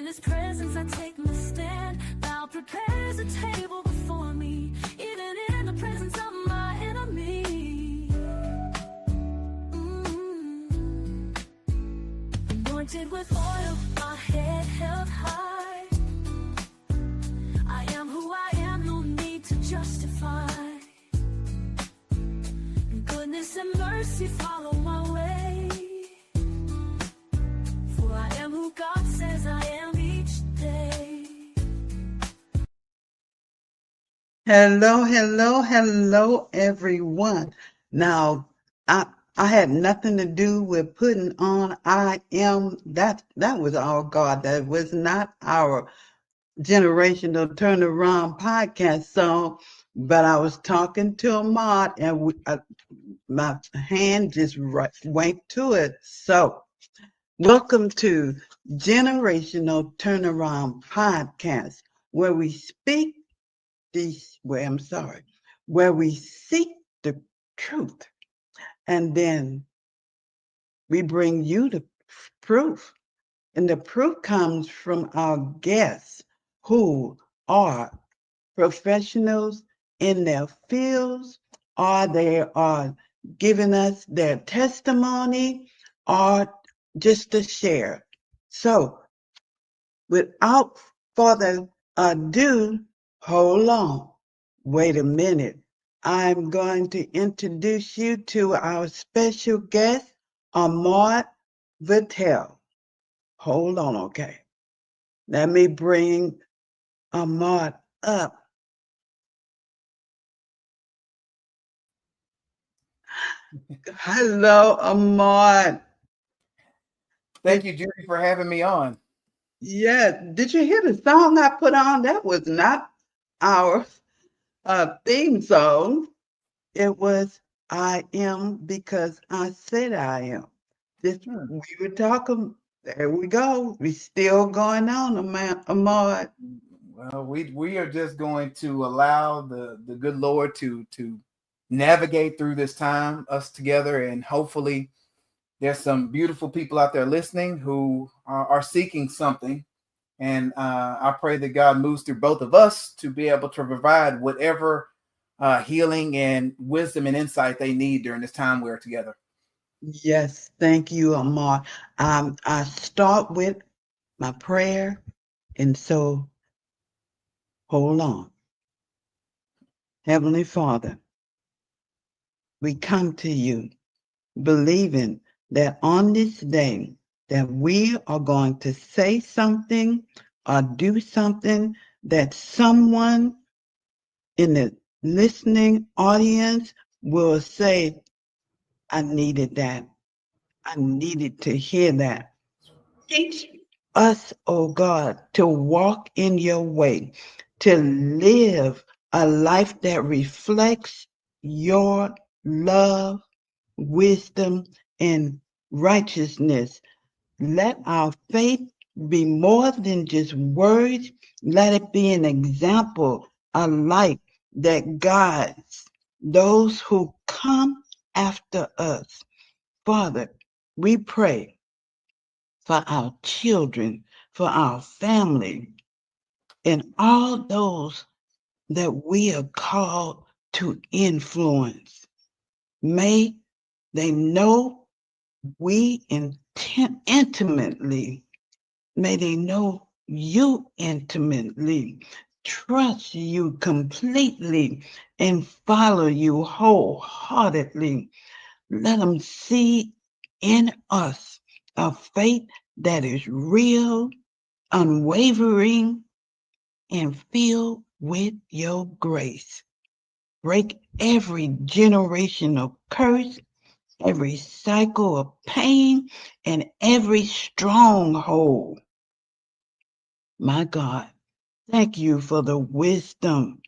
his presence I take my stand. Thou prepares a table before me, even in the presence of my enemy. Anointed with oil, my head held high. I am who I am, no need to justify. Goodness and mercy follow my way, for I am who God says I am each day. Hello, everyone. Now, I had nothing to do with putting on I am. That was all God. That was not our generational turnaround podcast song. But I was talking to Ahmard, and my hand just went to it. So, welcome to Generational Turnaround Podcast, where we speak where we seek the truth, and then we bring you the proof. And the proof comes from our guests who are professionals in their fields, or they are giving us their testimony, or just to share. So, without further ado, hold on. Wait a minute. I'm going to introduce you to our special guest, Ahmard Vital. Hold on, okay. Let me bring Ahmard up. Hello, Ahmard. Thank you, Judy, for having me on. Yeah, did you hear the song I put on? That was not our theme song. It was I Am Because I Said I Am. We were talking, there we go. We still going on, Ahmard. Well, we are just going to allow the good Lord to navigate through this time, us together, and hopefully there's some beautiful people out there listening who are seeking something. And I pray that God moves through both of us to be able to provide whatever healing and wisdom and insight they need during this time we're together. Yes, thank you, Ahmard. I start with my prayer, and so hold on. Heavenly Father, we come to you believing that on this day that we are going to say something or do something that someone in the listening audience will say, I needed that. I needed to hear that. Teach us, oh God, to walk in your way, to live a life that reflects your love, wisdom, and righteousness. Let our faith be more than just words. Let it be an example, a light that guides those who come after us. Father, we pray for our children, for our family, and all those that we are called to influence. May they know we intimately, may they know you intimately, trust you completely, and follow you wholeheartedly. Let them see in us a faith that is real, unwavering, and filled with your grace. Break every generational curse, every cycle of pain, and every stronghold. My God, thank you for the wisdom.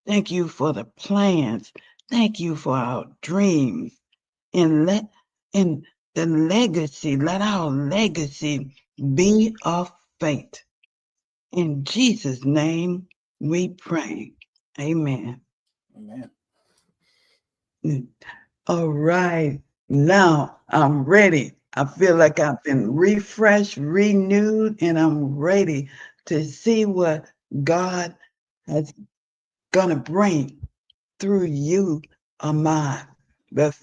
Thank you for the plans. Thank you for our dreams. And let our legacy be of faith. In Jesus' name we pray. Amen. Amen. All right. Now I'm ready. I feel like I've been refreshed, renewed, and I'm ready to see what God is going to bring through you, Ahmad. But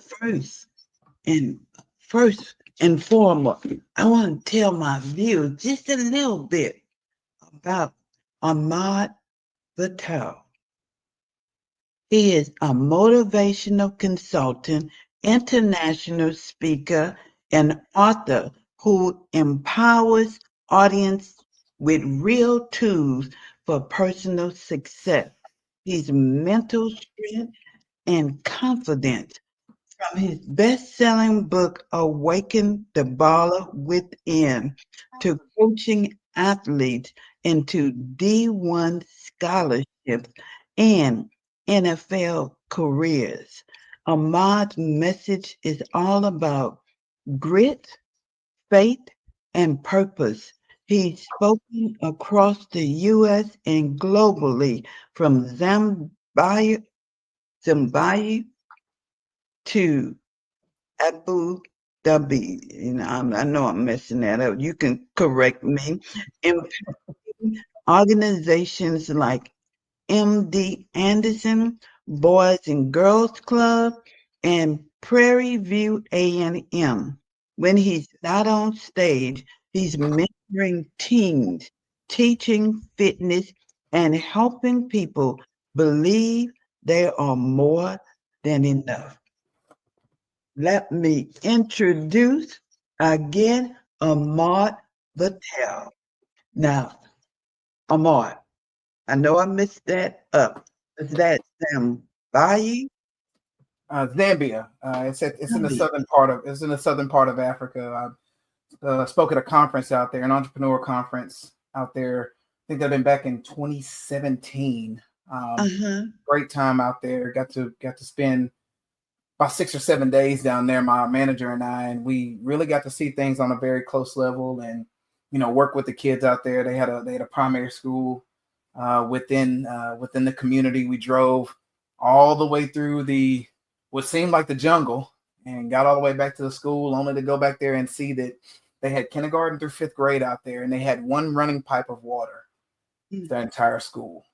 and first and foremost, I want to tell my viewers just a little bit about Ahmard Vital. He is a motivational consultant, international speaker, and author who empowers audience with real tools for personal success. His mental strength and confidence from his best-selling book, Awaken the Baller Within, to coaching athletes into D1 scholarships and NFL careers. Ahmad's message is all about grit, faith, and purpose. He's spoken across the U.S. and globally, from Zambia to Abu Dhabi. I know I'm messing that up. You can correct me. Empowering organizations like MD Anderson, Boys and Girls Club, and Prairie View A&M. When he's not on stage, he's mentoring teens, teaching fitness, and helping people believe they are more than enough. Let me introduce again Ahmard Vital. Now, Ahmard, I know I messed that up. Is that Zambia? Zambia. It's in the Zambia. southern part of Africa. I spoke at a conference out there, an entrepreneur conference out there. I think that had been back in 2017. Uh-huh. Great time out there. Got to spend about 6 or 7 days down there, my manager and I, and we really got to see things on a very close level, and work with the kids out there. They had a primary school within the community. We drove all the way through what seemed like the jungle and got all the way back to the school, only to go back there and see that they had kindergarten through 5th grade out there, and they had one running pipe of water the entire school.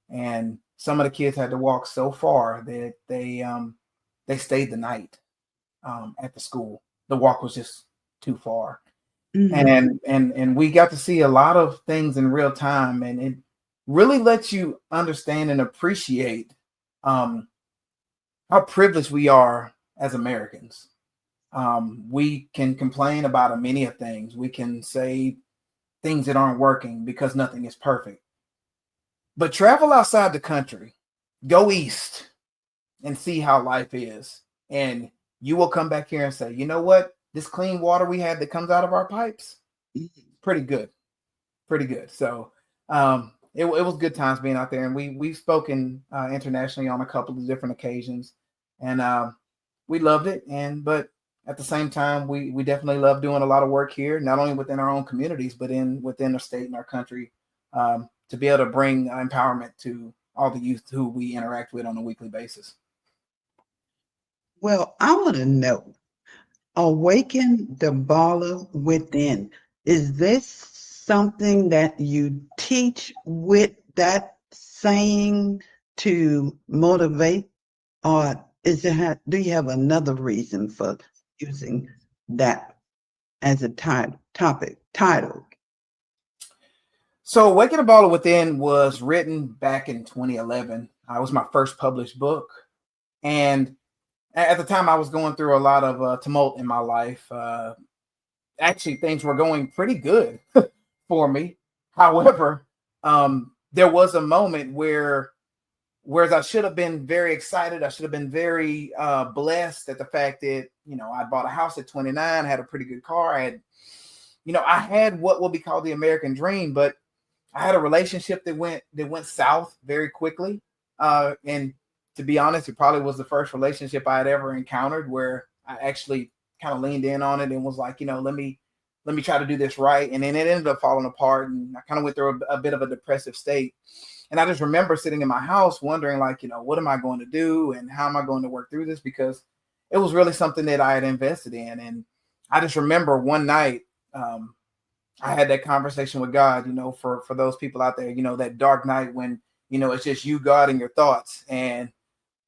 And some of the kids had to walk so far that they stayed the night at the school. The walk was just too far. Mhm. And we got to see a lot of things in real time, and it really lets you understand and appreciate how privileged we are as Americans. We can complain about a many of things. We can say things that aren't working because nothing is perfect. But travel outside the country, go east, and see how life is. And you will come back here and say, you know what? This clean water we had that comes out of our pipes, pretty good. Pretty good. So it was good times being out there. And we've spoken internationally on a couple of different occasions. And we loved it. But at the same time, we definitely love doing a lot of work here, not only within our own communities, but within our state and our country, to be able to bring empowerment to all the youth who we interact with on a weekly basis. Well, I want to know, Awaken the Baller Within. Is this something that you teach with that saying to motivate, or do you have another reason for using that as a title? So Awaken the Baller Within was written back in 2011. It was my first published book. And at the time, I was going through a lot of tumult in my life. Actually, things were going pretty good for me. However, there was a moment whereas I should have been very excited, I should have been very blessed at the fact that I bought a house at 29, had a pretty good car, I had what will be called the American dream, but I had a relationship that went south very quickly, and to be honest, it probably was the first relationship I had ever encountered where I actually kind of leaned in on it and was like, let me try to do this right. And then it ended up falling apart, and I kind of went through a bit of a depressive state. And I just remember sitting in my house wondering, like, what am I going to do and how am I going to work through this? Because it was really something that I had invested in. And I just remember one night, I had that conversation with God, for those people out there, that dark night when, it's just you, God, and your thoughts. And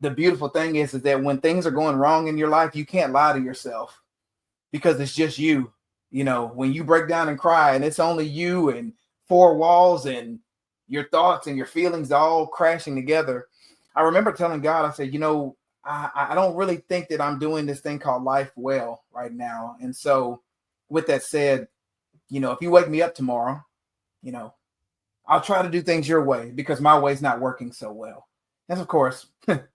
the beautiful thing is that when things are going wrong in your life, you can't lie to yourself because it's just you. When you break down and cry and it's only you and four walls and your thoughts and your feelings all crashing together. I remember telling God, I said, I don't really think that I'm doing this thing called life well right now. And so with that said, if you wake me up tomorrow, I'll try to do things your way because my way's not working so well. And of course,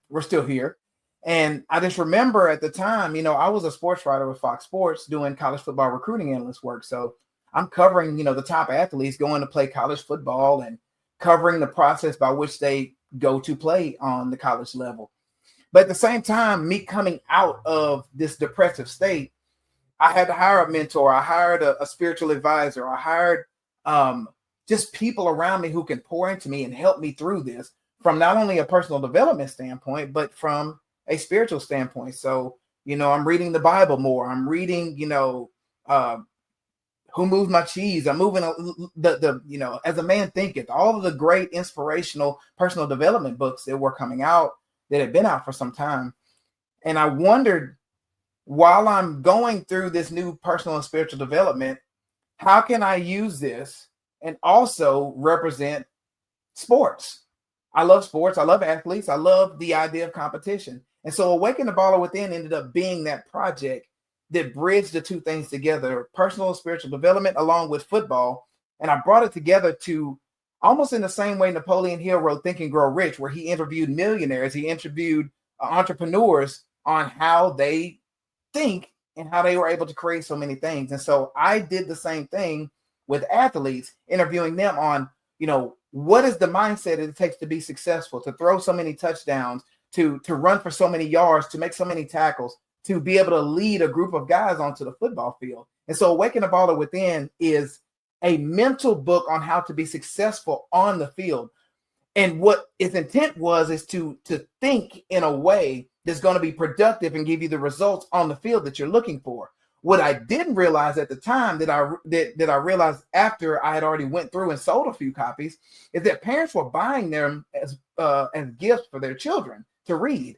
we're still here. And I just remember at the time, I was a sports writer with Fox Sports doing college football recruiting analyst work. So I'm covering, the top athletes going to play college football and covering the process by which they go to play on the college level. But at the same time, me coming out of this depressive state, I had to hire a mentor. I hired a spiritual advisor. I hired just people around me who can pour into me and help me through this from not only a personal development standpoint, but from a spiritual standpoint. So, I'm reading the Bible more. I'm reading, Who Moved My Cheese? I'm moving As a Man Thinketh, all of the great inspirational personal development books that were coming out that had been out for some time. And I wondered, while I'm going through this new personal and spiritual development, how can I use this and also represent sports? I love sports. I love athletes. I love the idea of competition. And so Awaken the Baller Within ended up being that project that bridged the two things together, personal and spiritual development along with football. And I brought it together to almost in the same way Napoleon Hill wrote Think and Grow Rich, where he interviewed millionaires, he interviewed entrepreneurs on how they think and how they were able to create so many things. And so I did the same thing with athletes, interviewing them on, what is the mindset it takes to be successful, to throw so many touchdowns, to run for so many yards, to make so many tackles, to be able to lead a group of guys onto the football field. And so Awaken the Baller Within is a mental book on how to be successful on the field. And what its intent is to think in a way that's going to be productive and give you the results on the field that you're looking for. What I didn't realize at the time that I realized after I had already went through and sold a few copies is that parents were buying them as gifts for their children to read.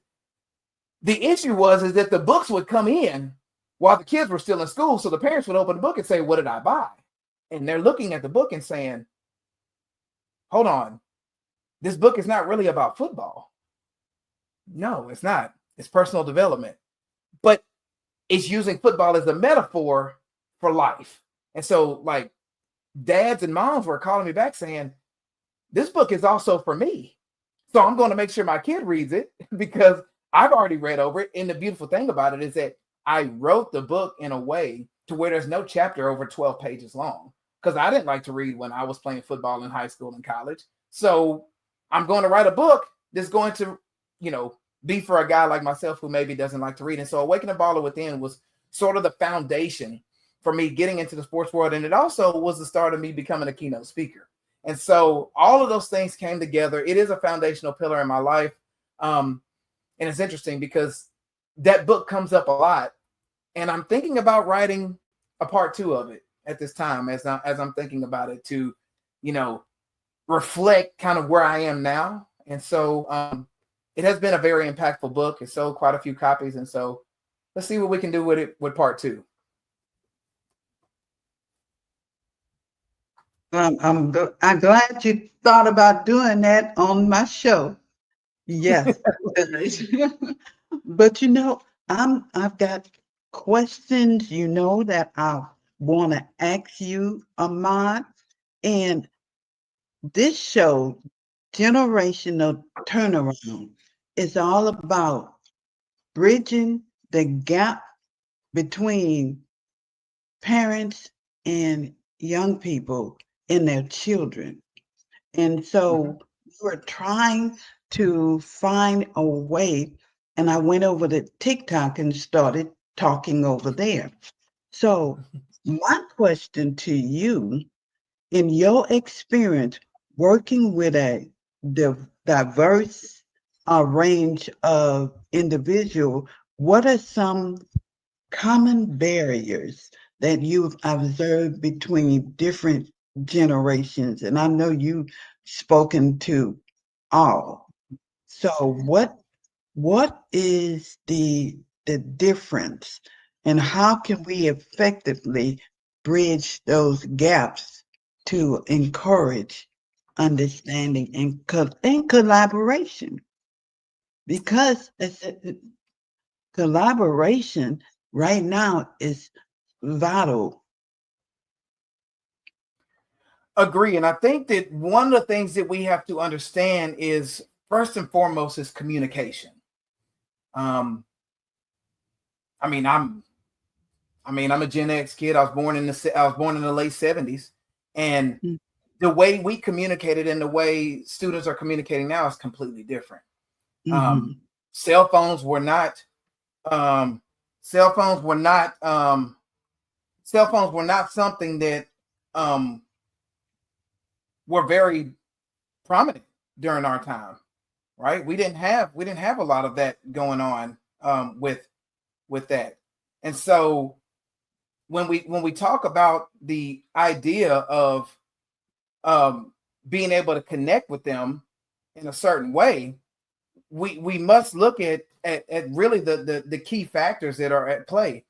The issue is that the books would come in while the kids were still in school. So the parents would open the book and say, "What did I buy?" And they're looking at the book and saying, "Hold on, this book is not really about football." No, it's not. It's personal development. But it's using football as a metaphor for life. And so, like, dads and moms were calling me back saying, "This book is also for me. So I'm going to make sure my kid reads it because I've already read over it." And the beautiful thing about it is that I wrote the book in a way to where there's no chapter over 12 pages long, because I didn't like to read when I was playing football in high school and college. So I'm going to write a book that's going to, be for a guy like myself who maybe doesn't like to read. And so Awaken the Baller Within was sort of the foundation for me getting into the sports world. And it also was the start of me becoming a keynote speaker. And so all of those things came together. It is a foundational pillar in my life. And it's interesting because that book comes up a lot. And I'm thinking about writing a part 2 of it at this time as I'm thinking about it to, reflect kind of where I am now. And so it has been a very impactful book. It sold quite a few copies. And so let's see what we can do with it with part 2. I'm glad you thought about doing that on my show. Yes. But I've got questions, that I want to ask you, Ahmard. And this show, Generational Turnaround, is all about bridging the gap between parents and young people and their children. And so we're trying to find a way, and I went over to TikTok and started talking over there. So my question to you, in your experience working with a diverse range of individuals, what are some common barriers that you've observed between different generations? And I know you've spoken to all. So what is the difference, and how can we effectively bridge those gaps to encourage understanding and collaboration? Because collaboration right now is vital. Agree. And I think that one of the things that we have to understand is, first and foremost, is communication. Um, I mean, I'm a Gen X kid. I was born in the late 70s, and Mm. the way we communicated and the way students are communicating now is completely different. Mhm. Cell phones were not cell phones were not something that were very prominent during our time, right? We didn't have a lot of that going on with that. And so when we talk about the idea of being able to connect with them in a certain way, we must look at really the key factors that are at play.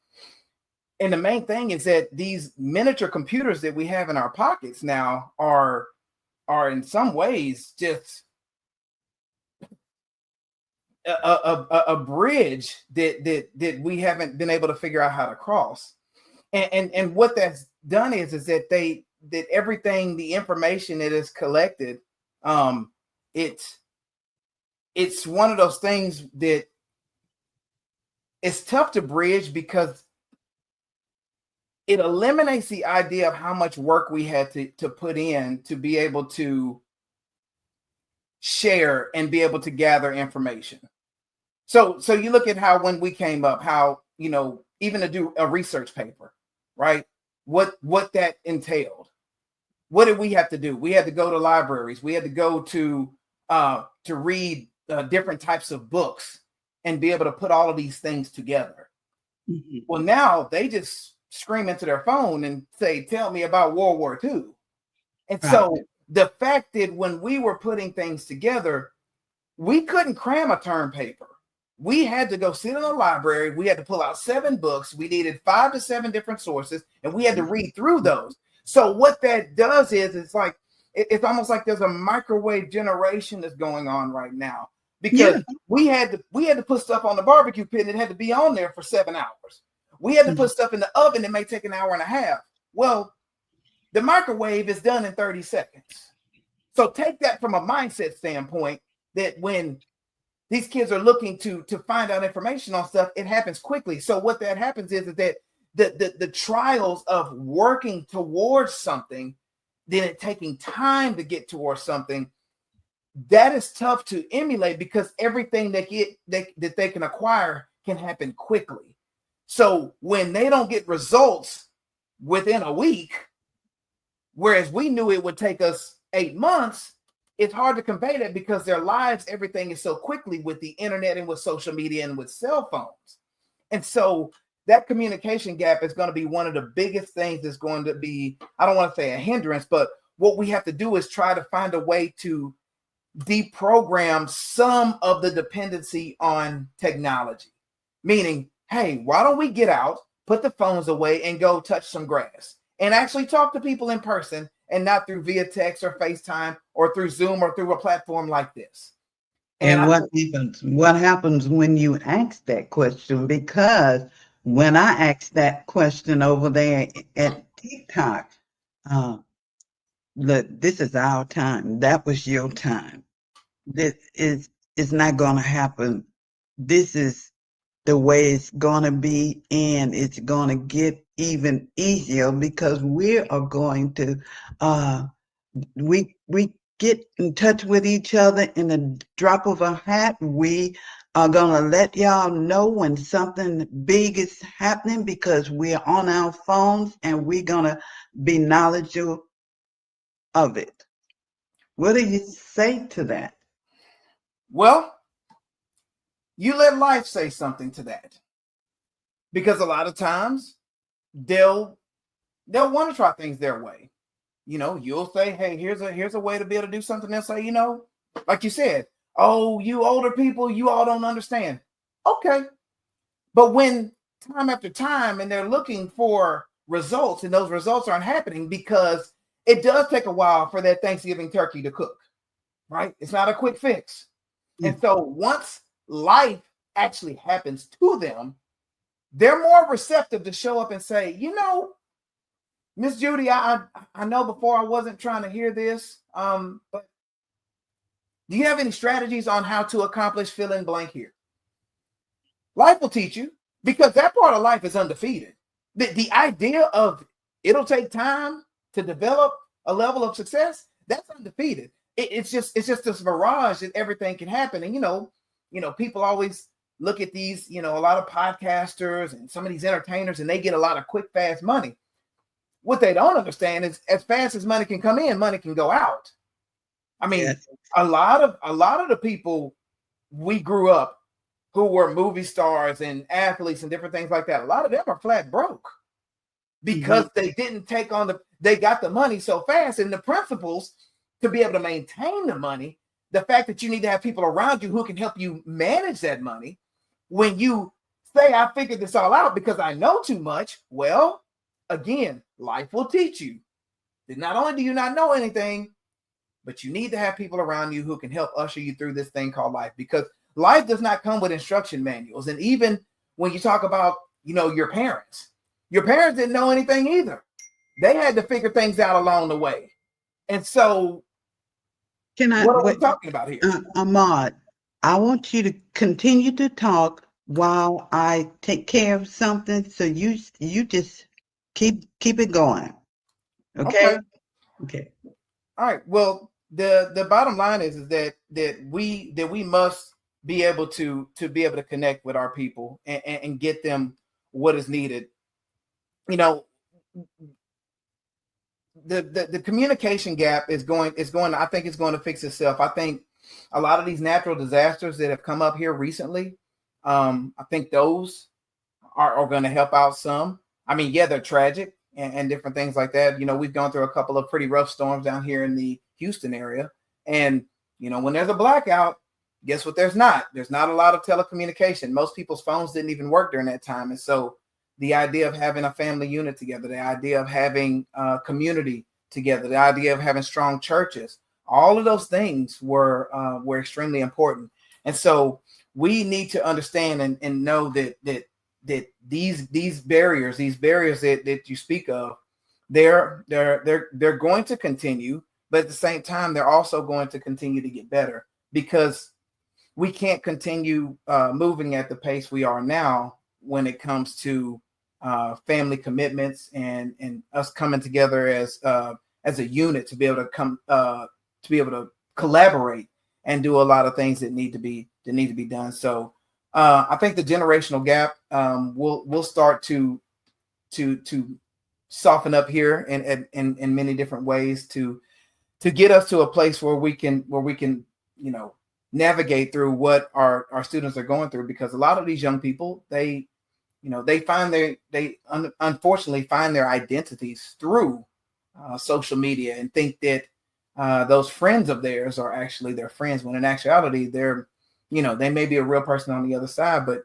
And the main thing is that these miniature computers that we have in our pockets now are in some ways just a bridge that we haven't been able to figure out how to cross. And what that's done is that everything, the information that is collected, it's one of those things that it's tough to bridge, because it eliminates the idea of how much work we had to put in to be able to share and be able to gather information. So you look at how, when we came up, how, even to do a research paper, right? What that entailed. What did we have to do? We had to go to libraries. We had to go to read different types of books and be able to put all of these things together. Mm-hmm. Well, now they just scream into their phone and say, "Tell me about World War II." And right. So the fact that when we were putting things together, we couldn't cram a term paper. We had to go sit in a library. We had to pull out 7 books. We needed 5 to 7 different sources, and we had to read through those. So what that does is it's almost like there's a microwave generation that's going on right now, because we had to put stuff on the barbecue pit, and it had to be on there for 7 hours. We had to put stuff in the oven. It may take an hour and a half. Well, the microwave is done in 30 seconds. So take that from a mindset standpoint, that when these kids are looking to find out information on stuff, it happens quickly. So what that happens is that the trials of working towards something, then it taking time to get towards something, that is tough to emulate, because everything that they can acquire can happen quickly. So when they don't get results within a week, whereas we knew it would take us 8 months, it's hard to convey that, because their lives, everything is so quickly with the internet and with social media and with cell phones. And so that communication gap is going to be one of the biggest things that's going to be, I don't want to say a hindrance, but what we have to do is try to find a way to deprogram some of the dependency on technology. Meaning, hey, why don't we get out, put the phones away, and go touch some grass and actually talk to people in person, and not through via text or FaceTime or through Zoom or through a platform like this. And what happens when you ask that question? Because when I asked that question over there at TikTok, this is our time. That was your time. This is not going to happen. This is the way it's going to be, and it's going to get even easier, because we are going to we get in touch with each other in a drop of a hat. We are going to let y'all know when something big is happening, because we're on our phones, and we're going to be knowledgeable of it. What do you say to that? Well, you let life say something to that, because a lot of times they'll want to try things their way. You know, you'll say, hey, here's a way to be able to do something. They'll say, you know, like you said, oh, you older people, you all don't understand. Okay. But when time after time and they're looking for results and those results aren't happening because it does take a while for that Thanksgiving turkey to cook, right? It's not a quick fix. Yeah. And so once life actually happens to them, they're more receptive to show up and say, you know, Miss Judy, I know before I wasn't trying to hear this, but do you have any strategies on how to accomplish fill in blank here? Life will teach you, because that part of life is undefeated. The idea of it'll take time to develop a level of success, that's undefeated. It's just this mirage that everything can happen. And you know, people always look at these, you know, a lot of podcasters and some of these entertainers, and they get a lot of quick, fast money. What they don't understand is as fast as money can come in, money can go out. I mean, Yes. a lot of the people we grew up who were movie stars and athletes and different things like that, a lot of them are flat broke because they didn't take on they got the money so fast, and the principles to be able to maintain the money, the fact that you need to have people around you who can help you manage that money. When you say, I figured this all out because I know too much, well, again, life will teach you that not only do you not know anything, but you need to have people around you who can help usher you through this thing called life, because life does not come with instruction manuals. And even when you talk about, you know, your parents didn't know anything either. They had to figure things out along the way. And so what are we talking about here? Ahmard, I want you to continue to talk while I take care of something. So you just keep it going. Okay? Okay. All right. Well, the bottom line is that we must be able to be able to connect with our people and get them what is needed. You know, the communication gap is going, I think it's going to fix itself. I think a lot of these natural disasters that have come up here recently, I think those are going to help out some. I mean, yeah, they're tragic and different things like that. You know, we've gone through a couple of pretty rough storms down here in the Houston area. And, you know, when there's a blackout, guess what? There's not a lot of telecommunication. Most people's phones didn't even work during that time. And so the idea of having a family unit together, the idea of having community together, the idea of having strong churches, all of those things were extremely important. And so we need to understand and know that these barriers that you speak of, they're going to continue, but at the same time, they're also going to continue to get better, because we can't continue moving at the pace we are now when it comes to family commitments and us coming together as a unit to be able to collaborate and do a lot of things that need to be done. So I think the generational gap will start to soften up here in many different ways to get us to a place where we can you know, navigate through what our students are going through, because a lot of these young people, they unfortunately find their identities through social media and think that those friends of theirs are actually their friends, when in actuality they're, you know, they may be a real person on the other side, but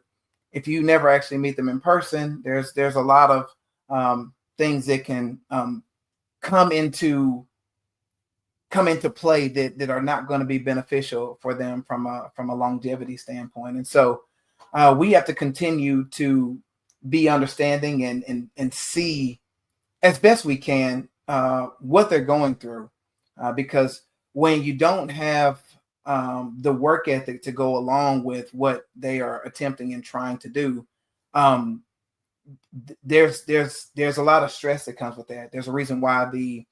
if you never actually meet them in person, there's a lot of things that can come into play that are not going to be beneficial for them from a longevity standpoint. And so we have to continue to be understanding and see as best we can what they're going through, because when you don't have the work ethic to go along with what they are attempting and trying to do, there's a lot of stress that comes with that. There's a reason why the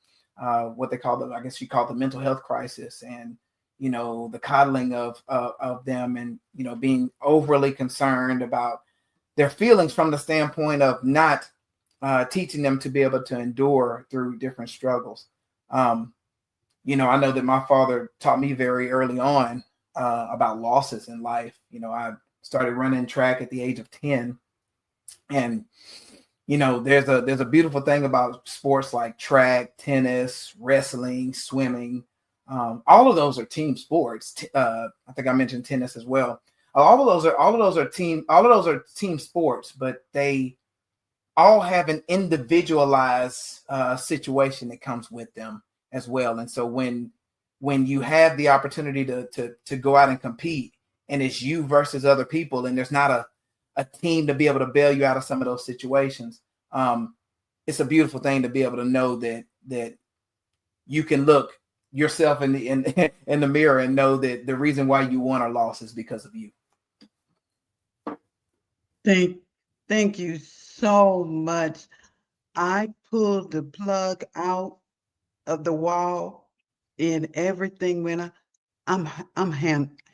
what they call I guess you call the mental health crisis, and you know, the coddling of them, and you know, being overly concerned about their feelings from the standpoint of not teaching them to be able to endure through different struggles. You know, I know that my father taught me very early on about losses in life. You know, I started running track at the age of 10, And there's a beautiful thing about sports like track, tennis, wrestling, swimming. All of those are team sports. I think I mentioned tennis as well. All of those are team sports, but they all have an individualized situation that comes with them as well. And so when you have the opportunity to go out and compete, and it's you versus other people, and there's not a team to be able to bail you out of some of those situations, it's a beautiful thing to be able to know that you can look yourself in the mirror and know that the reason why you won or lost is because of you. Thank you so much. I pulled the plug out of the wall, and everything when I'm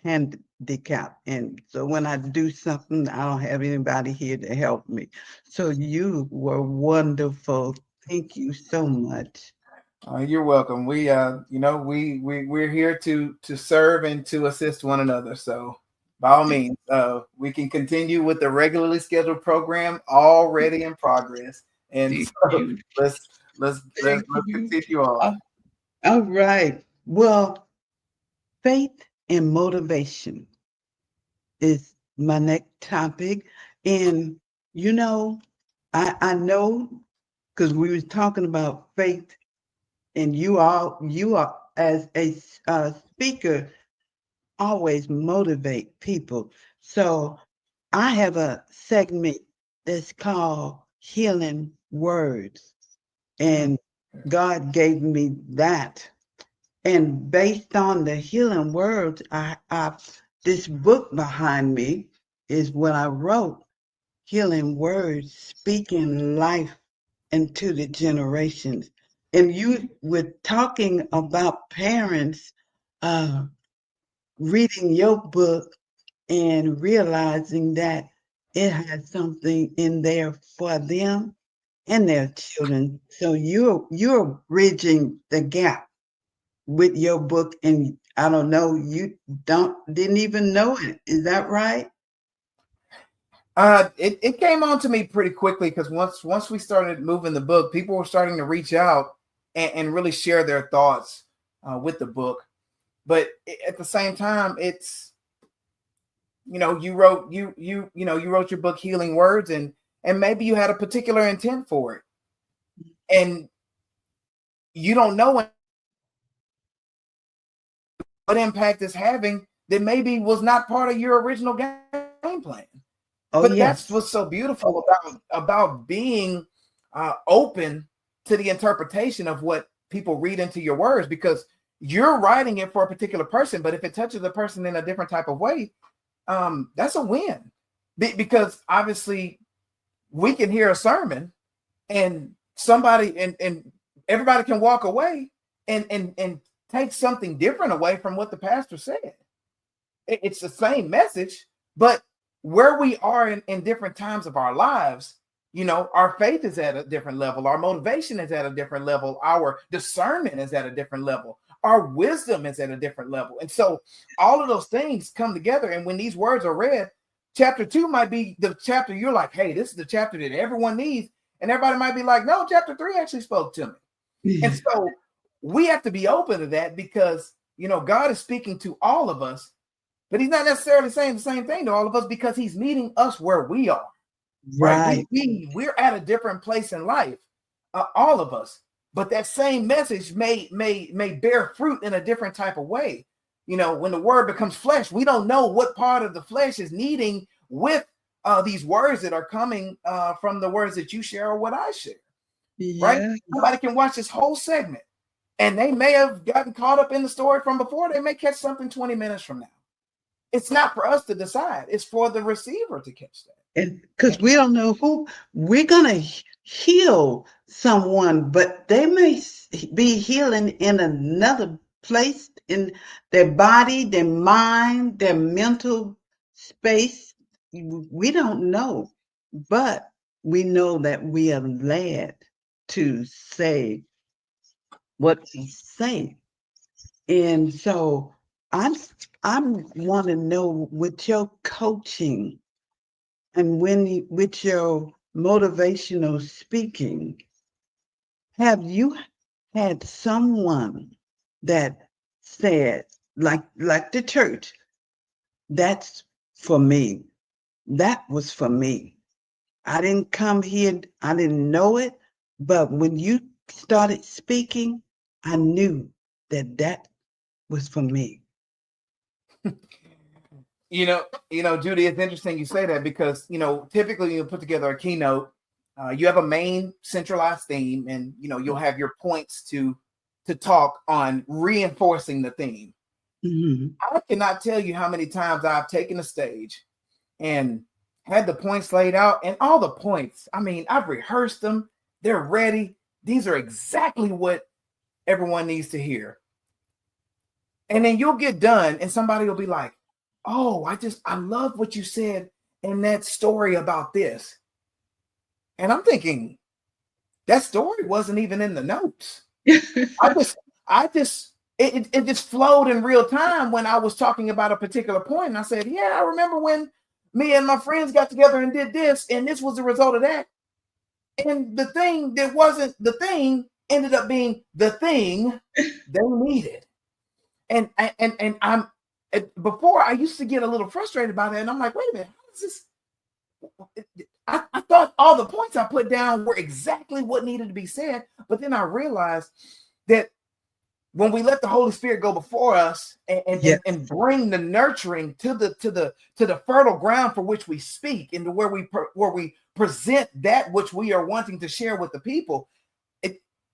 handicapped, and so when I do something, I don't have anybody here to help me. So you were wonderful. Thank you so much. You're welcome. We're here to serve and to assist one another. So by all means, we can continue with the regularly scheduled program already in progress. And so let's continue on. All right. Well, faith and motivation is my next topic. And I know because we was talking about faith, and you are as a speaker always motivate people. So I have a segment that's called Healing Words, and God gave me that. And based on the healing words, I this book behind me is what I wrote, Healing Words, Speaking Life into the Generations. And you were talking about parents reading your book and realizing that it has something in there for them and their children. So you're bridging the gap with your book, and I don't know, you didn't even know it. Is that right? It came on to me pretty quickly because once we started moving the book, people were starting to reach out and really share their thoughts with the book. But at the same time, it's you wrote your book Healing Words, and maybe you had a particular intent for it, and you don't know what impact it's having that maybe was not part of your original game plan. But yes. That's what's so beautiful about being open to the interpretation of what people read into your words, because you're writing it for a particular person, but if it touches a person in a different type of way, that's a win. Because obviously we can hear a sermon and somebody and everybody can walk away and take something different away from what the pastor said. It's the same message, but where we are in different times of our lives, our faith is at a different level. Our motivation is at a different level. Our discernment is at a different level. Our wisdom is at a different level. And so all of those things come together. And when these words are read, chapter 2 might be the chapter you're like, hey, this is the chapter that everyone needs. And everybody might be like, no, chapter 3 actually spoke to me. And so we have to be open to that because, God is speaking to all of us, but he's not necessarily saying the same thing to all of us because he's meeting us where we are. Right? We're at a different place in life, all of us. But that same message may bear fruit in a different type of way. When the word becomes flesh, we don't know what part of the flesh is needing with these words that are coming from the words that you share or what I share. Yeah. Right? Somebody can watch this whole segment and they may have gotten caught up in the story from before. They may catch something 20 minutes from now. It's not for us to decide. It's for the receiver to catch that. And because we don't know who we're going to heal someone, but they may be healing in another place in their body, their mind, their mental space. We don't know, but we know that we are led to say what we say. And so I want to know, with your coaching, And with your motivational speaking, have you had someone that said, like the church, that's for me. That was for me. I didn't come here, I didn't know it, but when you started speaking, I knew that was for me. Judy, it's interesting you say that because, typically you put together a keynote, you have a main centralized theme, and, you'll have your points to talk on reinforcing the theme. Mm-hmm. I cannot tell you how many times I've taken a stage and had the points laid out, and all the points, I mean, I've rehearsed them. They're ready. These are exactly what everyone needs to hear. And then you'll get done and somebody will be like, oh, I love what you said in that story about this. And I'm thinking, that story wasn't even in the notes. It just flowed in real time when I was talking about a particular point. And I said, yeah, I remember when me and my friends got together and did this, and this was the result of that. And the thing that wasn't the thing ended up being the thing they needed. And I'm before I used to get a little frustrated by that. And I'm like, wait a minute, how is this? I thought all the points I put down were exactly what needed to be said. But then I realized that when we let the Holy Spirit go before us and bring the nurturing to the fertile ground for which we speak, and to where we present that which we are wanting to share with the people,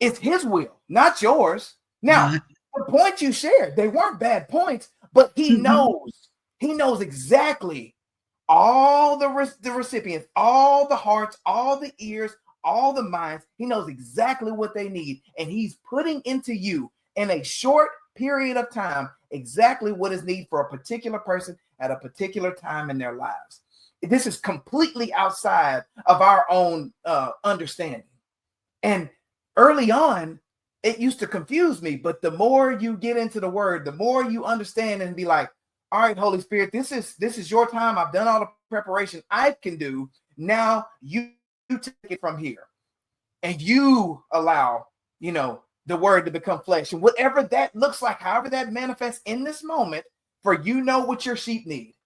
it's His will, not yours. Now, the points you shared, they weren't bad points, but He knows. He knows exactly all the recipients, all the hearts, all the ears, all the minds. He knows exactly what they need, and He's putting into you in a short period of time exactly what is needed for a particular person at a particular time in their lives. This is completely outside of our own understanding. And early on, it used to confuse me, but the more you get into the word, the more you understand and be like, all right, Holy Spirit, this is your time. I've done all the preparation I can do. Now you take it from here, and you allow, the word to become flesh, and whatever that looks like, however that manifests in this moment, for what your sheep need,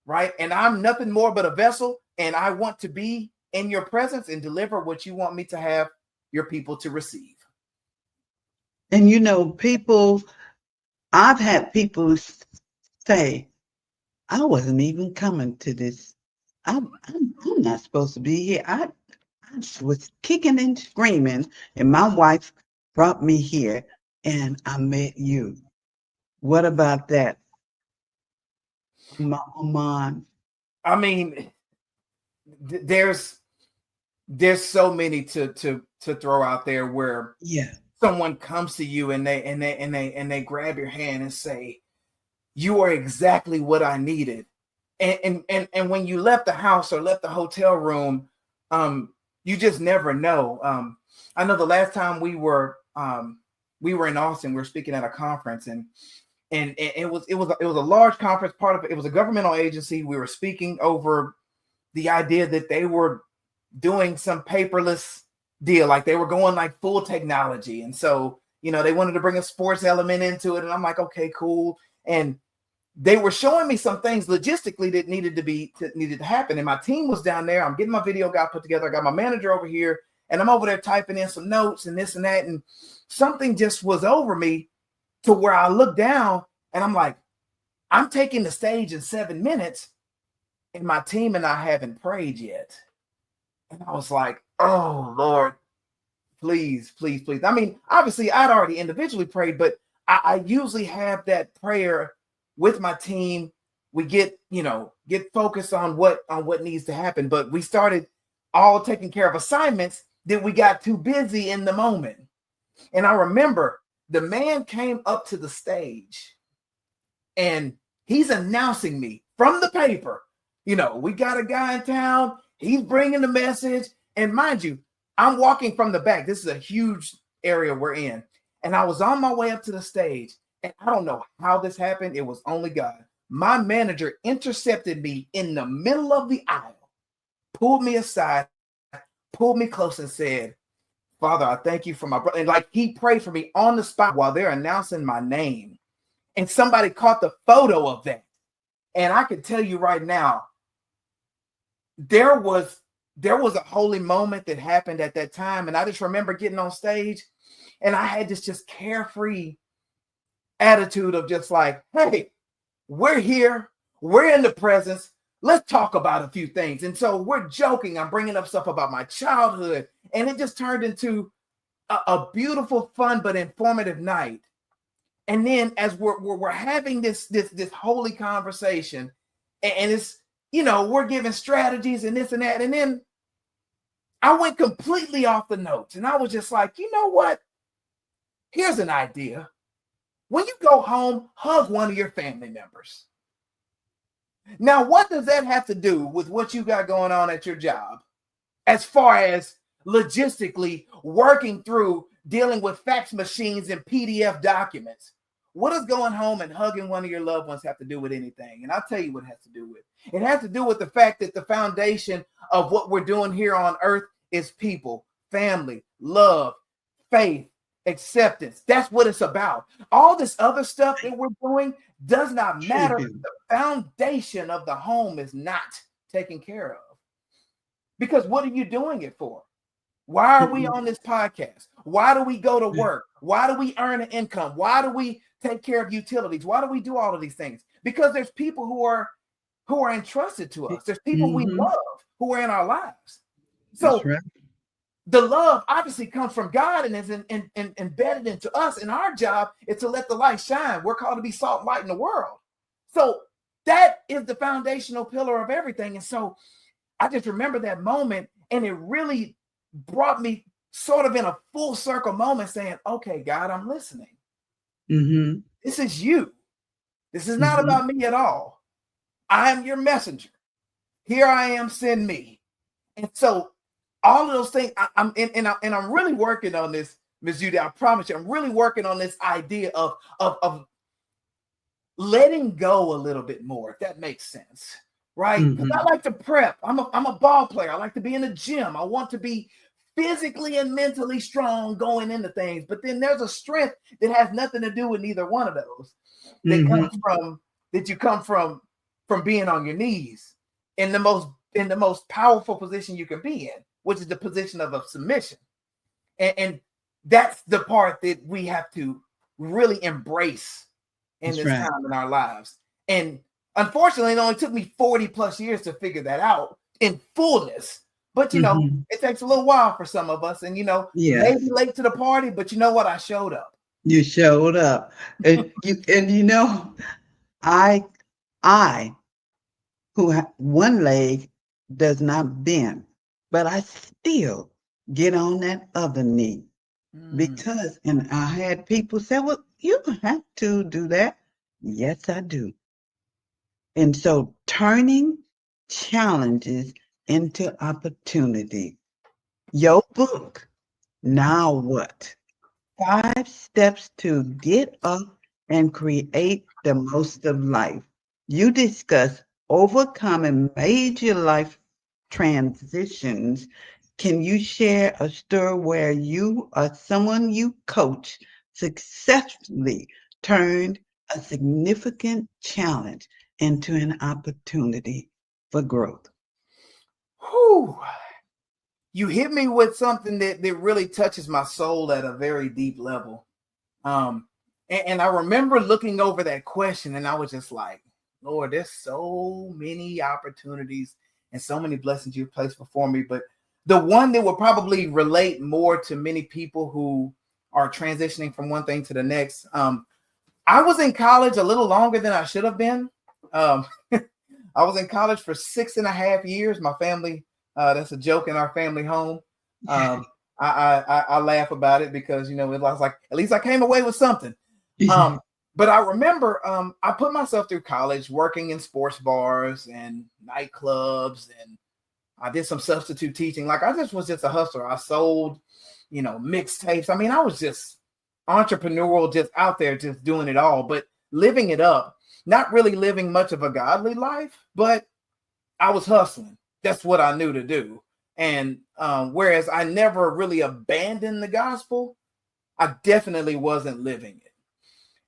right? And I'm nothing more but a vessel, and I want to be in your presence and deliver what you want me to have your people to receive. And I've had people say, I wasn't even coming to this. I'm not supposed to be here. I was kicking and screaming, and my wife brought me here, and I met you. What about that, Mom? I mean, there's so many to throw out there where someone comes to you and they grab your hand and say, you are exactly what I needed. And when you left the house or left the hotel room, you just never know. I know the last time we were in Austin, we were speaking at a conference, and it was a large conference. Part of it was a governmental agency. We were speaking over the idea that they were doing some paperless deal, like they were going like full technology, and so they wanted to bring a sports element into it. And I'm like, okay, cool. And they were showing me some things logistically that needed to happen. And my team was down there. I'm getting my video guy put together. I got my manager over here, and I'm over there typing in some notes and this and that. And something just was over me to where I look down and I'm like, I'm taking the stage in 7 minutes, and my team and I haven't prayed yet. And I was like, oh, Lord, please, please, please. I mean, obviously I'd already individually prayed, but I usually have that prayer with my team. We get focused on what needs to happen, but we started all taking care of assignments that we got too busy in the moment. And I remember the man came up to the stage and he's announcing me from the paper. We got a guy in town. He's bringing the message. And mind you, I'm walking from the back. This is a huge area we're in. And I was on my way up to the stage. And I don't know how this happened. It was only God. My manager intercepted me in the middle of the aisle pulled me aside, pulled me close and said, Father, I thank you for my brother. And like he prayed for me on the spot while they're announcing my name. And somebody caught the photo of that. And I can tell you right now, there was a holy moment that happened at that time. And I just remember getting on stage and I had this just carefree attitude of just like, hey, we're here. We're in the presence. Let's talk about a few things. And so we're joking. I'm bringing up stuff about my childhood. And it just turned into a beautiful, fun, but informative night. And then as we're having this holy conversation, and it's, you know, we're giving strategies and this and that. And then I went completely off the notes. And I was just like, you know what? Here's an idea. When you go home, hug one of your family members. Now, what does that have to do with what you got going on at your job as far as logistically working through dealing with fax machines and PDF documents? What does going home and hugging one of your loved ones have to do with anything? And I'll tell you what it has to do with. It has to do with the fact that the foundation of what we're doing here on earth is people, family, love, faith, acceptance. That's what it's about. All this other stuff that we're doing does not matter. The foundation of the home is not taken care of. Because what are you doing it for? Why are we on this podcast? Why do we go to work? Why do we earn an income? Why do we take care of utilities? Why do we do all of these things? Because there's people who are entrusted to us. There's people we love who are in our lives. So the love obviously comes from God and is embedded into us. And our job is to let the light shine. We're called to be salt and light in the world. So that is the foundational pillar of everything. And so I just remember that moment, and it really brought me sort of in a full circle moment saying, okay, God, I'm listening. This is you. This is not about me at all. I am your messenger. Here I am, send me. And so all of those things, I'm really working on this, Ms. Judy. I promise you, I'm really working on this idea of letting go a little bit more, if that makes sense, right? Because I like to prep. I'm a ball player. I like to be in the gym. I want to be physically and mentally strong going into things. But then there's a strength that has nothing to do with neither one of those. That you come from being on your knees in the most powerful position you can be in, which is the position of a submission. And that's the part that we have to really embrace in this time in our lives. And unfortunately, it only took me 40 plus years to figure that out in fullness. But, you know, it takes a little while for some of us. And, you know, maybe late to the party, but you know what? I showed up. You showed up. And you know, I who have one leg does not bend, but I still get on that other knee because, and I had people say, well, you don't have to do that. Yes, I do. And so turning challenges into opportunity. Your book, Now What? 5 Steps to Get Up and Create the Most of Life. You discuss overcoming major life transitions. Can you share a story where you or someone you coach successfully turned a significant challenge into an opportunity for growth? Whew. You hit me with something that really touches my soul at a very deep level. And I remember looking over that question and I was just like, Lord, there's so many opportunities and so many blessings you've placed before me. But the one that will probably relate more to many people who are transitioning from one thing to the next. I was in college a little longer than I should have been. I was in college for 6.5 years. My family, that's a joke in our family home. I laugh about it because, you know, it was like, at least I came away with something. But I remember I put myself through college working in sports bars and nightclubs, and I did some substitute teaching. Like I was just a hustler. I sold, you know, mixtapes. I mean, I was just entrepreneurial, just out there, just doing it all, but living it up. Not really living much of a godly life, but I was hustling. that's what I knew to do. And whereas I never really abandoned the gospel, I definitely wasn't living it.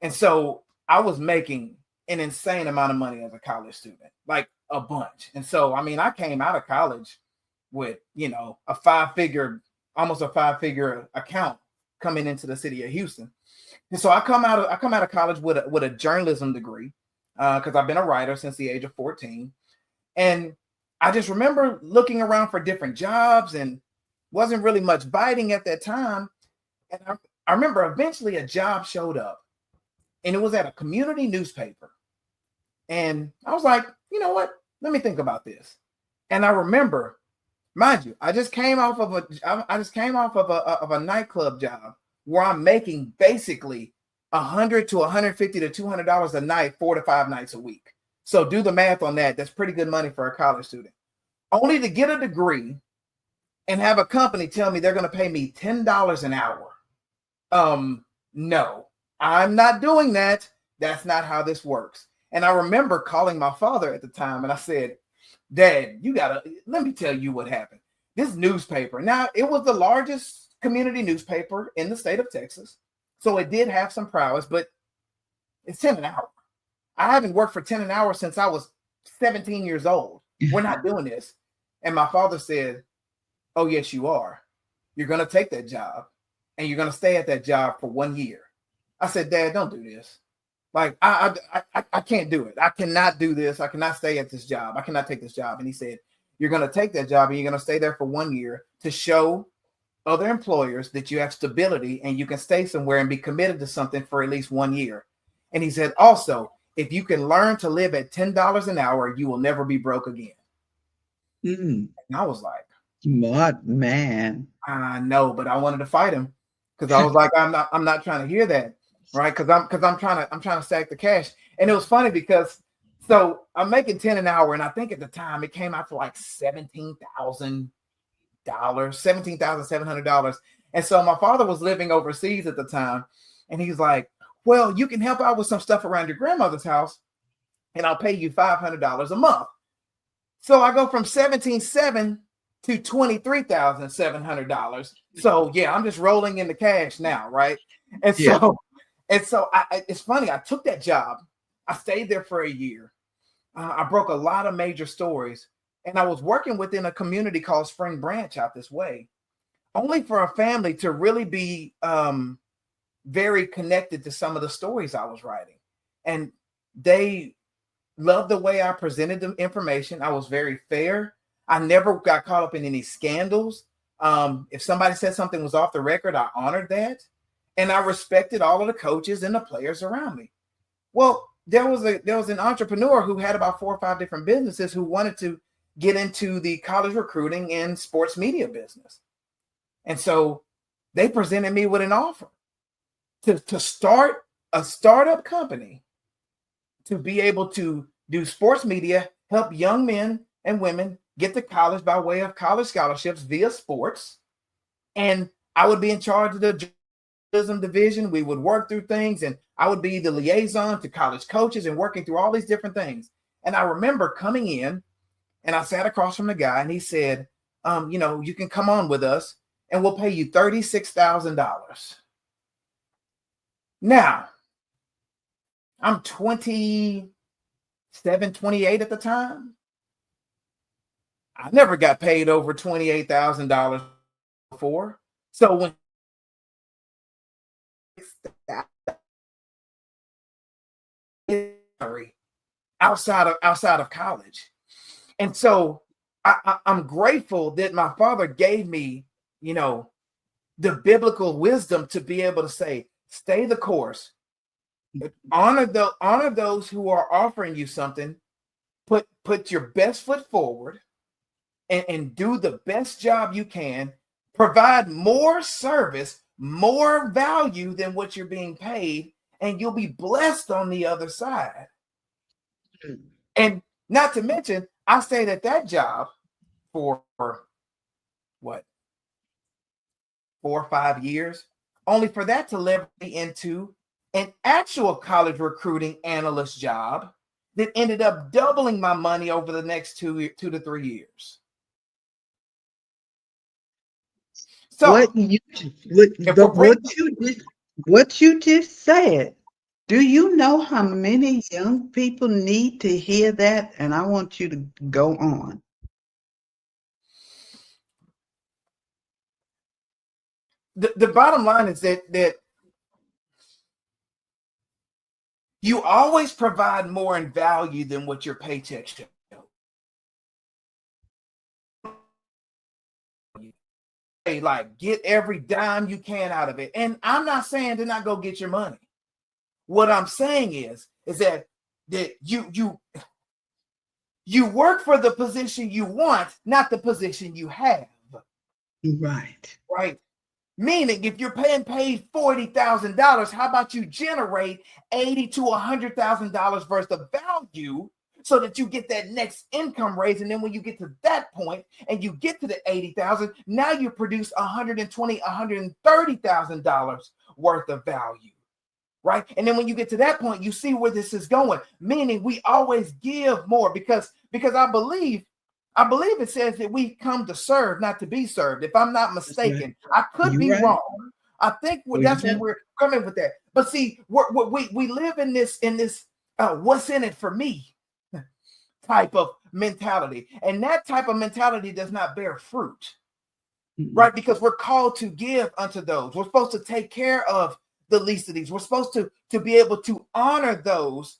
And so I was making an insane amount of money as a college student, like a bunch. And so, I mean, I came out of college with, you know, almost a five-figure account coming into the city of Houston. And so I come out of college with a journalism degree, because I've been a writer since the age of 14. And I just remember looking around for different jobs and wasn't really much biting at that time. And I remember eventually a job showed up, and it was at a community newspaper. And I was like, you know what? Let me think about this. And I remember, mind you, I just came off of a nightclub job where I'm making basically $100 to $150 to $200 a night, 4 to 5 nights a week. So do the math on that. That's pretty good money for a college student. Only to get a degree and have a company tell me they're going to pay me $10 an hour. No, I'm not doing that. That's not how this works. And I remember calling my father at the time, and I said, Dad, let me tell you what happened. This newspaper, now it was the largest community newspaper in the state of Texas. So it did have some prowess, but it's 10 an hour. I haven't worked for 10 an hour since I was 17 years old. We're not doing this. And my father said, oh, yes, you are. You're going to take that job, and you're going to stay at that job for 1 year. I said, Dad, don't do this. Like, I can't do it. I cannot do this. I cannot stay at this job. I cannot take this job. And he said, you're going to take that job, and you're going to stay there for 1 year to show other employers that you have stability and you can stay somewhere and be committed to something for at least 1 year. And he said, also, if you can learn to live at $10 an hour, you will never be broke again. And I was like, what, man? I know, but I wanted to fight him because I was like, I'm not trying to hear that, right? Because I'm trying to stack the cash. And it was funny because so I'm making 10 an hour, and I think at the time it came out to like $17,700. And so my father was living overseas at the time, and he's like, well, you can help out with some stuff around your grandmother's house, and I'll pay you $500 a month. So I go from $17,700 to $23,700. So yeah, I'm just rolling in the cash now, right? And so, it's funny. I took that job. I stayed there for a year. I broke a lot of major stories, and I was working within a community called Spring Branch out this way, only for a family to really be very connected to some of the stories I was writing. And they loved the way I presented the information. I was very fair. I never got caught up in any scandals. If somebody said something was off the record, I honored that. And I respected all of the coaches and the players around me. Well, there was an entrepreneur who had about 4 or 5 different businesses who wanted to get into the college recruiting and sports media business. And so they presented me with an offer to start a startup company to be able to do sports media, help young men and women get to college by way of college scholarships via sports. And I would be in charge of the journalism division. We would work through things, and I would be the liaison to college coaches and working through all these different things. And I remember coming in, and I sat across from the guy, and he said, you can come on with us, and we'll pay you $36,000. Now, I'm 27, 28 at the time. I never got paid over $28,000 before. So when outside of college. And so I'm grateful that my father gave me, the biblical wisdom to be able to say, stay the course, honor those who are offering you something, put your best foot forward, and do the best job you can, provide more service, more value than what you're being paid, and you'll be blessed on the other side. And not to mention, I stayed at that job for what, 4 or 5 years, only for that to lead me into an actual college recruiting analyst job that ended up doubling my money over the next 2 to 3 years. So if we're bringing, what you just said, do you know how many young people need to hear that? And I want you to go on. the bottom line is that you always provide more in value than what your paycheck shows. Like, get every dime you can out of it. And I'm not saying to not go get your money. What I'm saying is that you work for the position you want, not the position you have. Right. Right. Meaning, if you're paid $40,000, how about you generate $80,000 to $100,000 worth of value so that you get that next income raise? And then when you get to that point and you get to the 80,000, now you produce $120,000, $130,000 worth of value. Right. And then when you get to that point, you see where this is going. Meaning, we always give more because I believe it says that we come to serve, not to be served. If I'm not mistaken, I could be wrong. I think that's what we're coming with that. But see, we live in this what's in it for me type of mentality, and that type of mentality does not bear fruit, right? Because we're called to give unto those. We're supposed to take care of the least of these. We're supposed to be able to honor those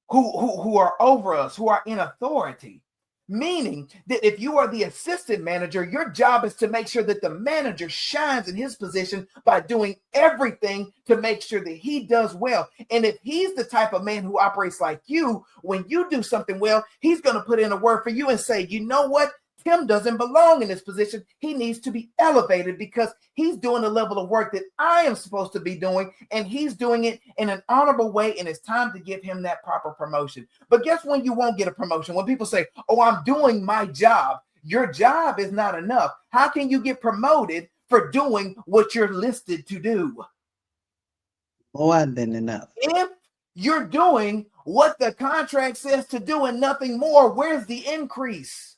who are over us, who are in authority. Meaning that if you are the assistant manager, your job is to make sure that the manager shines in his position by doing everything to make sure that he does well. And if he's the type of man who operates like you, when you do something well, he's going to put in a word for you and say, you know what? Tim doesn't belong in this position. He needs to be elevated because he's doing the level of work that I am supposed to be doing, and he's doing it in an honorable way, and it's time to give him that proper promotion. But guess when you won't get a promotion? When people say, oh, I'm doing my job. Your job is not enough. How can you get promoted for doing what you're listed to do? More than enough. If you're doing what the contract says to do and nothing more, where's the increase?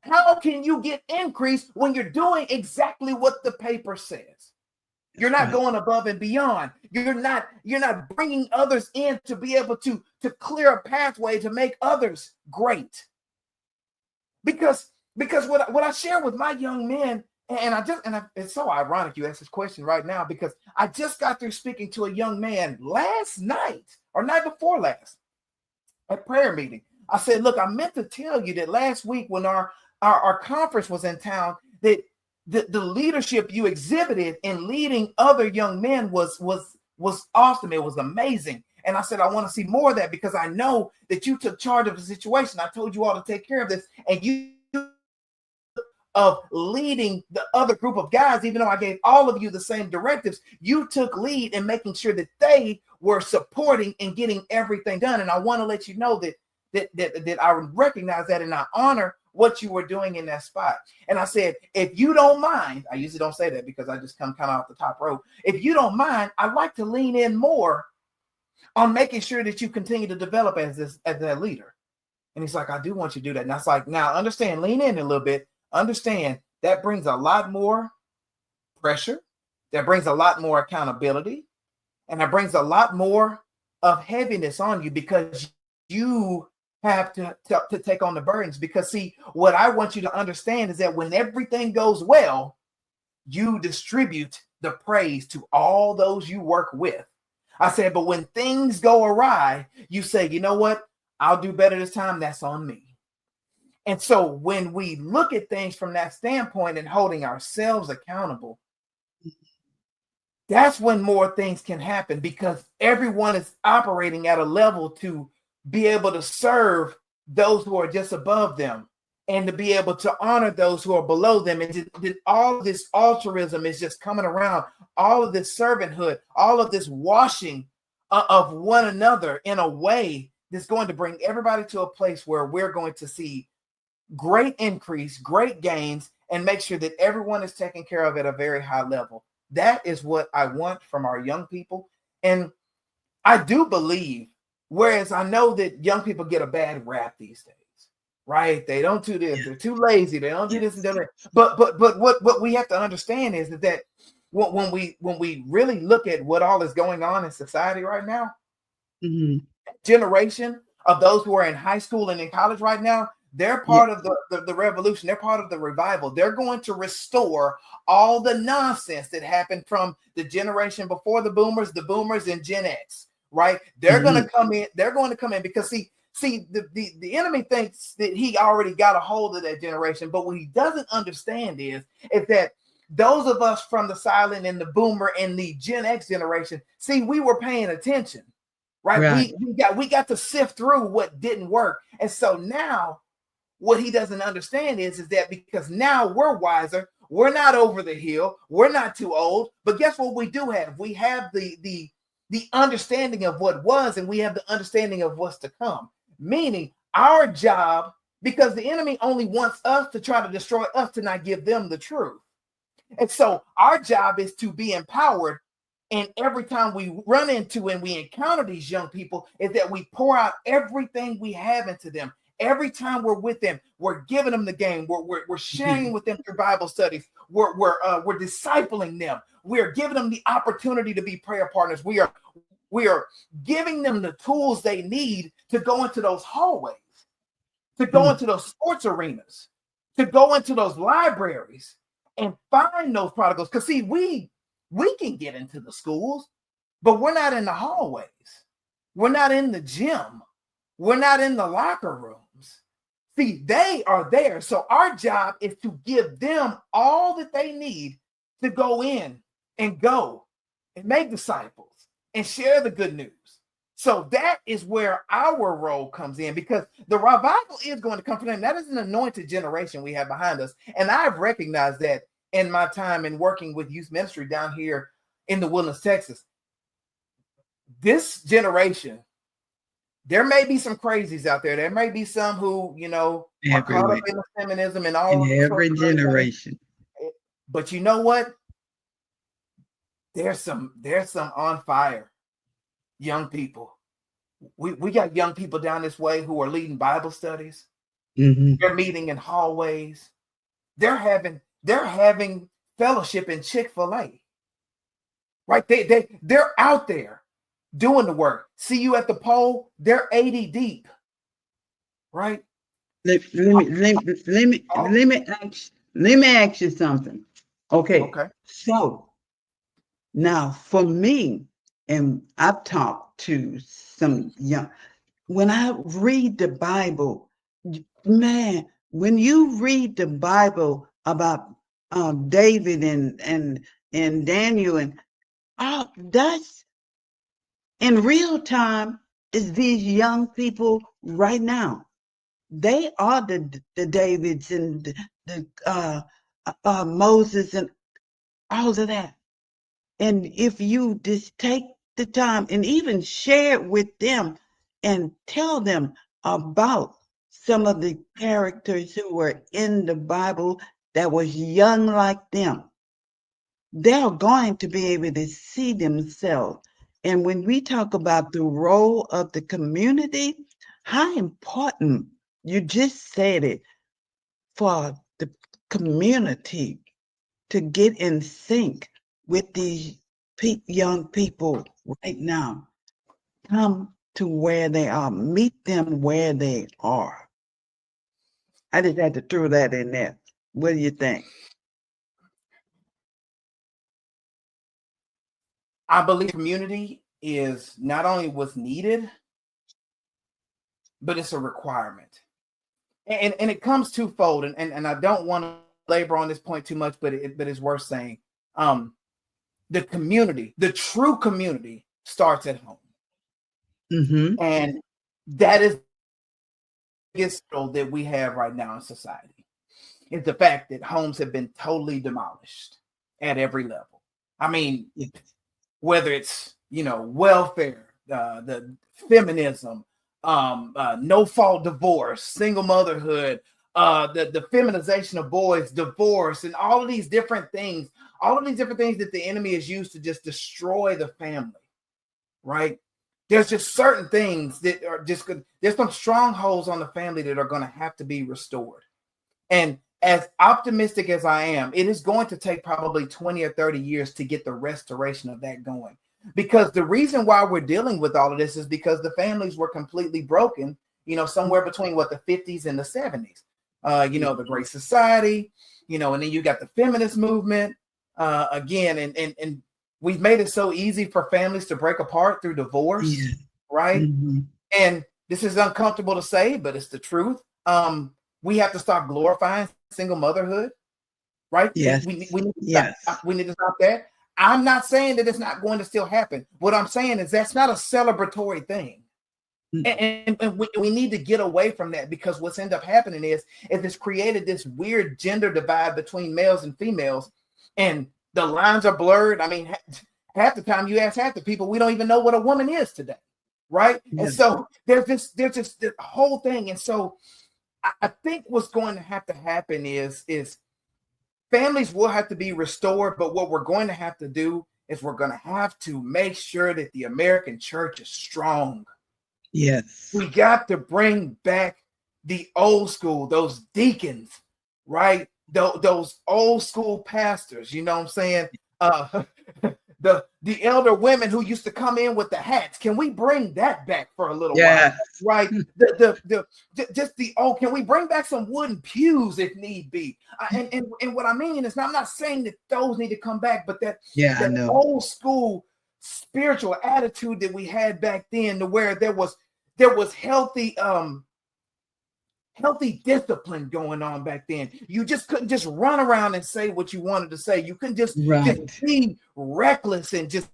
How can you get increase when you're doing exactly what the paper says? You're not going above and beyond. You're not bringing others in to be able to clear a pathway to make others great. Because what I share with my young men, it's so ironic you ask this question right now, because I just got through speaking to a young man last night or night before last at prayer meeting. I said, look, I meant to tell you that last week when our conference was in town, that the leadership you exhibited in leading other young men was awesome. It was amazing. And I said, I want to see more of that because I know that you took charge of the situation. I told you all to take care of this, and you of leading the other group of guys, even though I gave all of you the same directives, you took lead in making sure that they were supporting and getting everything done. And I want to let you know that I recognize that and I honor what you were doing in that spot. And I said, if you don't mind, I usually don't say that because I just come kind of off the top rope. If you don't mind, I'd like to lean in more on making sure that you continue to develop as that leader. And he's like, I do want you to do that. And I was like, now understand, lean in a little bit. Understand that brings a lot more pressure. That brings a lot more accountability. And that brings a lot more of heaviness on you because you have to take on the burdens. Because see, what I want you to understand is that when everything goes well, you distribute the praise to all those you work with. I said, but when things go awry, you say, you know what? I'll do better this time. That's on me. And so when we look at things from that standpoint and holding ourselves accountable, that's when more things can happen because everyone is operating at a level to be able to serve those who are just above them and to be able to honor those who are below them. And all of this altruism is just coming around, all of this servanthood, all of this washing of one another in a way that's going to bring everybody to a place where we're going to see great increase, great gains, and make sure that everyone is taken care of at a very high level. That is what I want from our young people. And I do believe, whereas I know that young people get a bad rap these days, right? They don't do this. They're too lazy. They don't do this and do that. But what we have to understand is that when we really look at what all is going on in society right now, generation of those who are in high school and in college right now, they're part of the revolution. They're part of the revival. They're going to restore all the nonsense that happened from the generation before the boomers and Gen X, right? They're going to come in. They're going to come in because see, the enemy thinks that he already got a hold of that generation, but what he doesn't understand is that those of us from the silent and the boomer and the Gen X generation, see, we were paying attention, right? We got to sift through what didn't work, and so now what he doesn't understand is that because now we're wiser, we're not over the hill, we're not too old, but guess what we do have? We have the understanding of what was, and we have the understanding of what's to come. Meaning our job, because the enemy only wants us to try to destroy us, to not give them the truth. And so our job is to be empowered. And every time we run into and we encounter these young people, is that we pour out everything we have into them. Every time we're with them, we're giving them the game. We're sharing with them through Bible studies. We're discipling them. We're giving them the opportunity to be prayer partners. We are giving them the tools they need to go into those hallways, to go into those sports arenas, to go into those libraries and find those prodigals. Because see, we can get into the schools, but we're not in the hallways. We're not in the gym. We're not in the locker rooms. See, they are there. So our job is to give them all that they need to go in and go and make disciples and share the good news. So that is where our role comes in, because the revival is going to come from them. That is an anointed generation we have behind us. And I've recognized that in my time in working with youth ministry down here in the Woodlands, Texas. This generation, there may be some crazies out there. There may be some who, are caught up in the feminism and all in every generation. But you know what? There's some on fire young people. We got young people down this way who are leading Bible studies. They're meeting in hallways. They're having fellowship in Chick-fil-A. Right? They're out there doing the work. See you at the pole, they're 80 deep. Right? Let me ask you something. Okay. So now for me, and I've talked to some young, when I read the Bible, man, when you read the Bible about David and Daniel and all that's in real time, is these young people right now. They are the Davids and the Moses and all of that. And if you just take the time and even share it with them and tell them about some of the characters who were in the Bible that was young like them, they're going to be able to see themselves. And when we talk about the role of the community, how important, you just said it, for the community to get in sync with these young people right now. Come to where they are, meet them where they are. I just had to throw that in there. What do you think? I believe community is not only what's needed, but it's a requirement. And it comes twofold. And I don't want to labor on this point too much, but it's worth saying. The community, the true community, starts at home. And that is the biggest struggle that we have right now in society. Is the fact that homes have been totally demolished at every level. I mean, whether it's, welfare, the feminism, no fault divorce, single motherhood, the feminization of boys, divorce, and all of these different things that the enemy has used to just destroy the family, right? there's just certain things that are just good. There's some strongholds on the family that are going to have to be restored. And as optimistic as I am, it is going to take probably 20 or 30 years to get the restoration of that going. Because the reason why we're dealing with all of this is because the families were completely broken, somewhere between the 50s and the 70s. The Great Society, and then you got the feminist movement again. And we've made it so easy for families to break apart through divorce, right? Mm-hmm. And this is uncomfortable to say, but it's the truth. We have to stop glorifying single motherhood, right? Yes. We need to stop that. I'm not saying that it's not going to still happen. What I'm saying is that's not a celebratory thing. Mm-hmm. And we need to get away from that, because what's ended up happening is it's created this weird gender divide between males and females, and the lines are blurred. I mean, half the time you ask half the people, we don't even know what a woman is today, right? Yes. And so there's just the whole thing. And so I think what's going to have to happen is families will have to be restored, but what we're going to have to do is we're going to have to make sure that the American church is strong. Yes. We got to bring back the old school, those deacons, right? Those old school pastors, you know what I'm saying? The elder women who used to come in with the hats. Can we bring that back for a little while? Right? Can we bring back some wooden pews if need be? And what I mean is, I'm not saying that those need to come back, but that old school spiritual attitude that we had back then, to where there was healthy discipline going on back then. You just couldn't just run around and say what you wanted to say. You couldn't just be reckless and just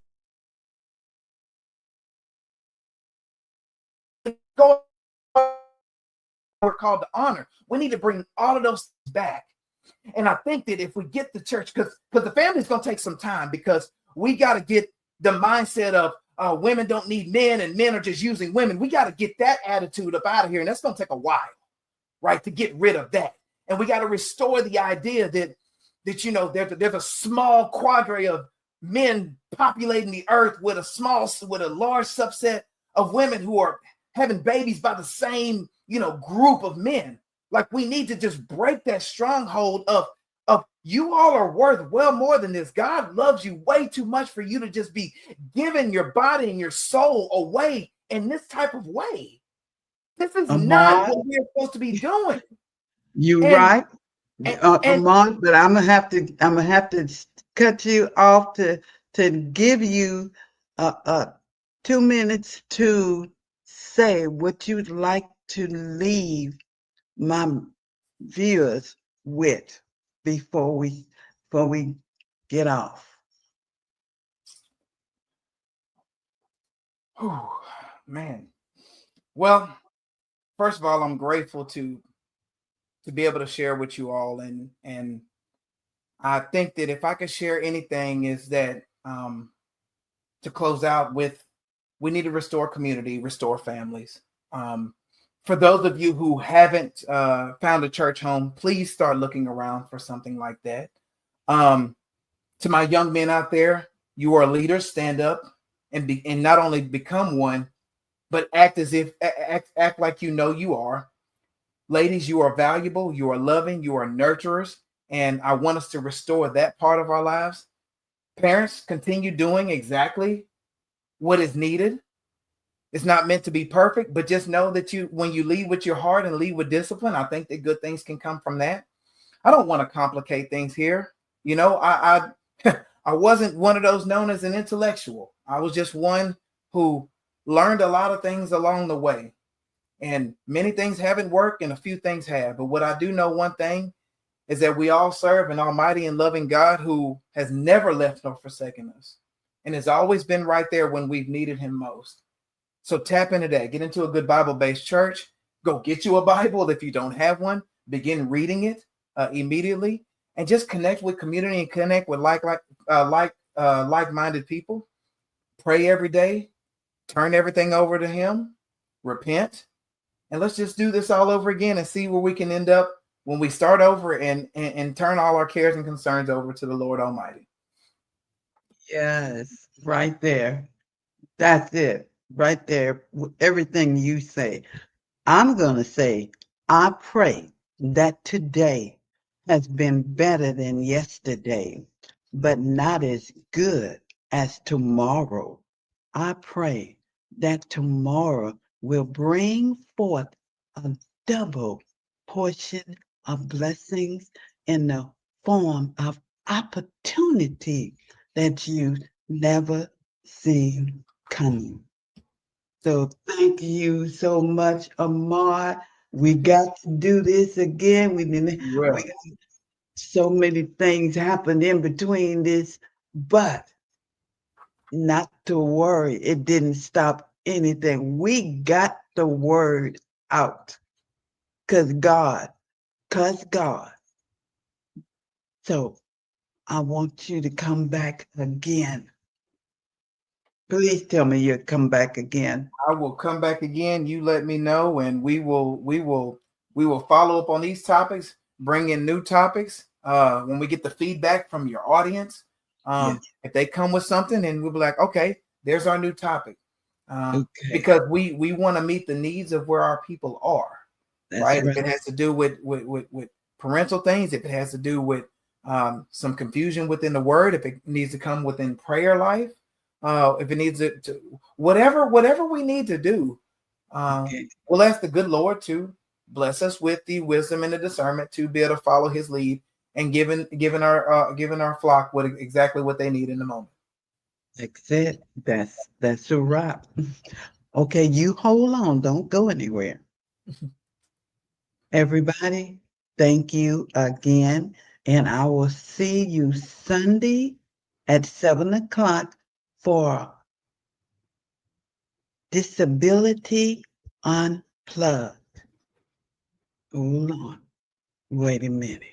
go. We're called to honor. We need to bring all of those back. And I think that if we get the church, because the family's going to take some time, because we got to get the mindset of women don't need men and men are just using women. We got to get that attitude up out of here. And that's going to take a while, right, to get rid of that. And we got to restore the idea that there's a small quadre of men populating the earth with a large subset of women who are having babies by the same, group of men. Like, we need to just break that stronghold of you all are worth well more than this. God loves you way too much for you to just be giving your body and your soul away in this type of way. This is not what we're supposed to be doing. You're right, Ahmard. But I'm gonna have to cut you off to give you 2 minutes to say what you'd like to leave my viewers with before we get off. Oh man. Well, first of all, I'm grateful to be able to share with you all, and I think that if I could share anything is that to close out with, we need to restore community, restore families. For those of you who haven't found a church home, please start looking around for something like that. To my young men out there, you are leaders. Stand up and not only become one, but act like you are. Ladies, you are valuable. You are loving. You are nurturers. And I want us to restore that part of our lives. Parents, continue doing exactly what is needed. It's not meant to be perfect, but just know that when you lead with your heart and lead with discipline, I think that good things can come from that. I don't want to complicate things here. I wasn't one of those known as an intellectual. I was just one who learned a lot of things along the way. And many things haven't worked and a few things have. But what I do know, one thing, is that we all serve an almighty and loving God who has never left nor forsaken us and has always been right there when we've needed him most. So tap into that. Get into a good Bible-based church. Go get you a Bible if you don't have one. Begin reading it immediately, and just connect with community and connect with like-minded people. Pray every day. Turn everything over to him. Repent, and let's just do this all over again and see where we can end up when we start over and turn all our cares and concerns over to the Lord Almighty. Yes, right there. That's it. right there, everything you say. I'm going to say, I pray that today has been better than yesterday, but not as good as tomorrow. I pray that tomorrow will bring forth a double portion of blessings in the form of opportunity that you never seen coming. So thank you so much, Ahmard. We got to do this again. We Well, got so many things happened in between this, but not to worry. It didn't stop anything. We got the word out because God. So I want you to come back again. Please tell me you'll come back again. I will come back again. You let me know, and we will follow up on these topics, bring in new topics. When we get the feedback from your audience, Yes. if they come with something, and we'll be like, okay, there's our new topic, Okay. because we want to meet the needs of where our people are, That's right? If right. it has to do with parental things, if it has to do with some confusion within the word, if it needs to come within prayer life, if it needs it to whatever we need to do, Okay. we'll ask the good Lord to bless us with the wisdom and the discernment to be able to follow His lead and giving our flock exactly what they need in the moment. That's it. That's a wrap. Okay, you hold on. Don't go anywhere. Everybody, thank you again. And I will see you Sunday at 7 o'clock for Disability Unplugged. Hold on. Wait a minute.